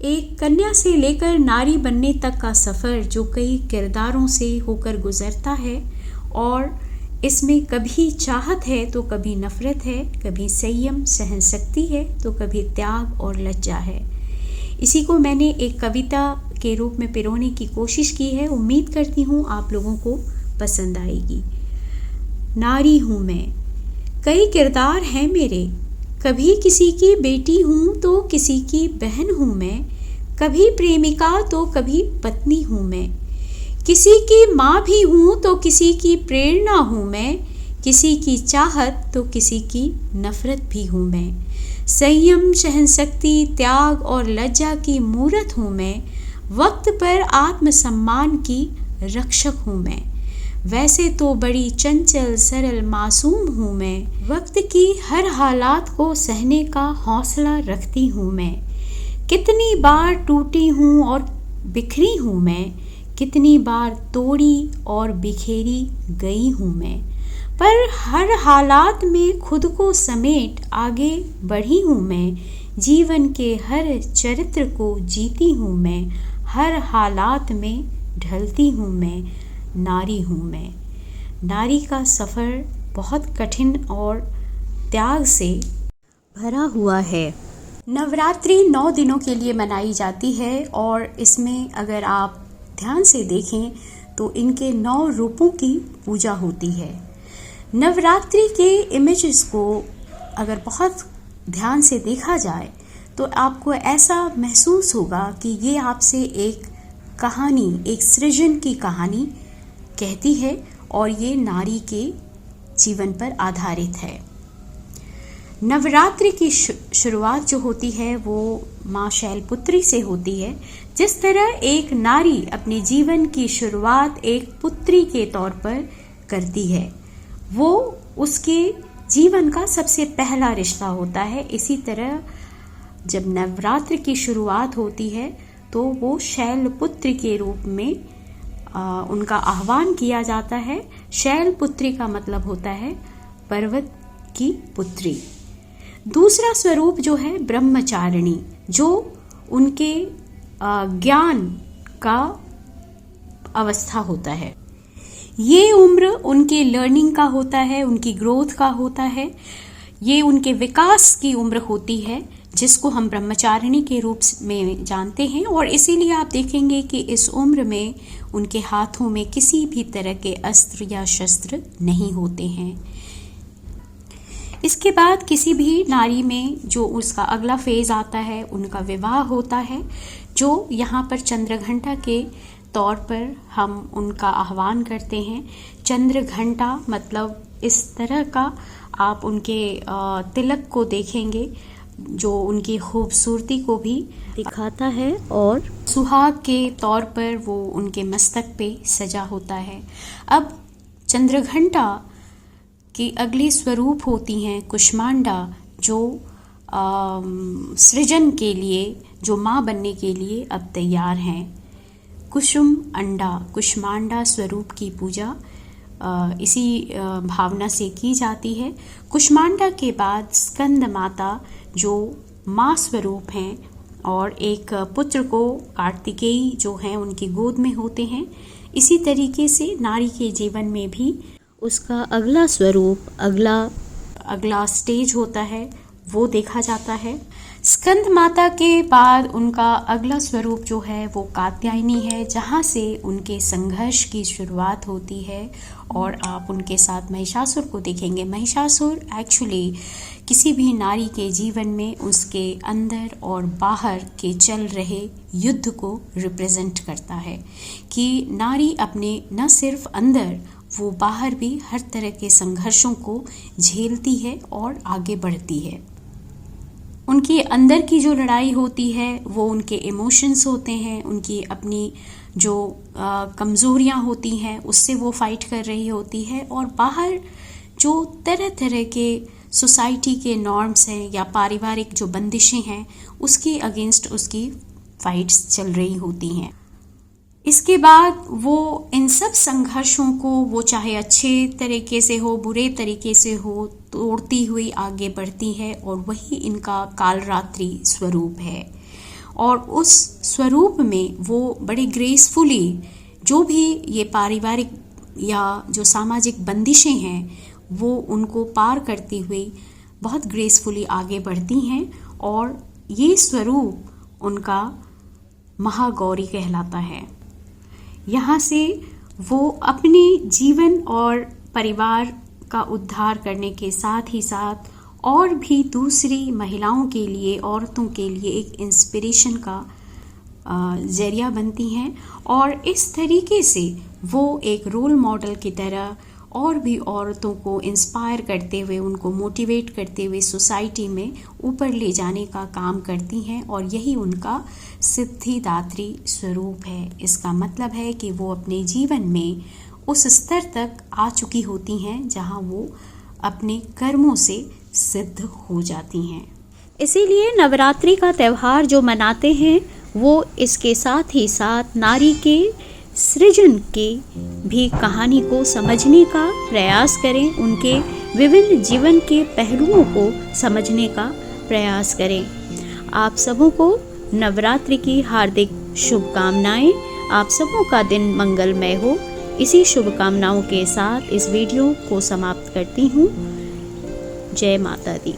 एक कन्या से लेकर नारी बनने तक का सफ़र जो कई किरदारों से होकर गुज़रता है, और इसमें कभी चाहत है तो कभी नफ़रत है, कभी संयम सहनशक्ति है तो कभी त्याग और लज्जा है। इसी को मैंने एक कविता के रूप में पिरोने की कोशिश की है। उम्मीद करती हूँ आप लोगों को पसंद आएगी। नारी हूँ मैं, कई किरदार हैं मेरे, कभी किसी की बेटी हूँ तो किसी की बहन हूँ मैं, कभी प्रेमिका तो कभी पत्नी हूँ मैं, किसी की माँ भी हूँ तो किसी की प्रेरणा हूँ मैं, किसी की चाहत तो किसी की नफ़रत भी हूँ मैं, संयम सहनशक्ति त्याग और लज्जा की मूरत हूँ मैं, वक्त पर आत्मसम्मान की रक्षक हूँ मैं, वैसे तो बड़ी चंचल सरल मासूम हूँ मैं, वक्त की हर हालात को सहने का हौसला रखती हूँ मैं, कितनी बार टूटी हूँ और बिखरी हूँ मैं, कितनी बार तोड़ी और बिखेरी गई हूँ मैं, पर हर हालात में खुद को समेट आगे बढ़ी हूँ मैं, जीवन के हर चरित्र को जीती हूँ मैं, हर हालात में ढलती हूँ मैं, नारी हूँ मैं। नारी का सफ़र बहुत कठिन और त्याग से भरा हुआ है। नवरात्रि 9 दिनों के लिए मनाई जाती है और इसमें अगर आप ध्यान से देखें तो इनके 9 रूपों की पूजा होती है। नवरात्रि के इमेजेस को अगर बहुत ध्यान से देखा जाए तो आपको ऐसा महसूस होगा कि ये आपसे एक कहानी, एक सृजन की कहानी कहती है और ये नारी के जीवन पर आधारित है। नवरात्रि की शुरुआत जो होती है वो माँ शैलपुत्री से होती है। जिस तरह एक नारी अपने जीवन की शुरुआत एक पुत्री के तौर पर करती है, वो उसके जीवन का सबसे पहला रिश्ता होता है। इसी तरह जब नवरात्रि की शुरुआत होती है तो वो शैलपुत्री के रूप में उनका आह्वान किया जाता है। शैलपुत्री का मतलब होता है पर्वत की पुत्री। दूसरा स्वरूप जो है ब्रह्मचारिणी, जो उनके ज्ञान का अवस्था होता है। ये उम्र उनके लर्निंग का होता है, उनकी ग्रोथ का होता है, ये उनके विकास की उम्र होती है, जिसको हम ब्रह्मचारिणी के रूप में जानते हैं। और इसीलिए आप देखेंगे कि इस उम्र में उनके हाथों में किसी भी तरह के अस्त्र या शस्त्र नहीं होते हैं। इसके बाद किसी भी नारी में जो उसका अगला फेज आता है, उनका विवाह होता है, जो यहाँ पर चंद्रघंटा के तौर पर हम उनका आह्वान करते हैं। चंद्रघंटा मतलब इस तरह का आप उनके तिलक को देखेंगे जो उनकी खूबसूरती को भी दिखाता है, और सुहाग के तौर पर वो उनके मस्तक पे सजा होता है। अब चंद्रघंटा की अगली स्वरूप होती हैं कुष्मांडा, जो सृजन के लिए, जो माँ बनने के लिए अब तैयार हैं। कुसुम अंडा, कुष्मांडा स्वरूप की पूजा इसी भावना से की जाती है। कुष्मांडा के बाद स्कंद माता जो माँ स्वरूप हैं और एक पुत्र को कार्तिकेय जो हैं उनकी गोद में होते हैं। इसी तरीके से नारी के जीवन में भी उसका अगला स्वरूप, अगला स्टेज होता है, वो देखा जाता है। स्कंद माता के बाद उनका अगला स्वरूप जो है वो कात्यायनी है, जहाँ से उनके संघर्ष की शुरुआत होती है। और आप उनके साथ महिषासुर को देखेंगे। महिषासुर एक्चुअली किसी भी नारी के जीवन में उसके अंदर और बाहर के चल रहे युद्ध को रिप्रेजेंट करता है, कि नारी अपने न सिर्फ अंदर, वो बाहर भी हर तरह के संघर्षों को झेलती है और आगे बढ़ती है। उनकी अंदर की जो लड़ाई होती है वो उनके इमोशंस होते हैं, उनकी अपनी जो कमज़ोरियाँ होती हैं उससे वो फाइट कर रही होती है, और बाहर जो तरह तरह के सोसाइटी के नॉर्म्स हैं या पारिवारिक जो बंदिशें हैं उसके अगेंस्ट उसकी फाइट्स चल रही होती हैं। इसके बाद वो इन सब संघर्षों को, वो चाहे अच्छे तरीके से हो बुरे तरीके से हो, तोड़ती हुई आगे बढ़ती है, और वही इनका कालरात्रि स्वरूप है। और उस स्वरूप में वो बड़े ग्रेसफुली जो भी ये पारिवारिक या जो सामाजिक बंदिशें हैं वो उनको पार करती हुई बहुत ग्रेसफुली आगे बढ़ती हैं और ये स्वरूप उनका महागौरी कहलाता है। यहाँ से वो अपने जीवन और परिवार का उद्धार करने के साथ ही साथ और भी दूसरी महिलाओं के लिए, औरतों के लिए एक इंस्पिरेशन का जरिया बनती हैं और इस तरीके से वो एक रोल मॉडल की तरह और भी औरतों को इंस्पायर करते हुए, उनको मोटिवेट करते हुए सोसाइटी में ऊपर ले जाने का काम करती हैं और यही उनका सिद्धिदात्री स्वरूप है। इसका मतलब है कि वो अपने जीवन में उस स्तर तक आ चुकी होती हैं जहां वो अपने कर्मों से सिद्ध हो जाती हैं। इसीलिए नवरात्रि का त्यौहार जो मनाते हैं वो इसके साथ ही साथ नारी के सृजन के भी कहानी को समझने का प्रयास करें, उनके विभिन्न जीवन के पहलुओं को समझने का प्रयास करें। आप सबों को नवरात्रि की हार्दिक शुभकामनाएं। आप सबों का दिन मंगलमय हो। इसी शुभकामनाओं के साथ इस वीडियो को समाप्त करती हूँ। जय माता दी।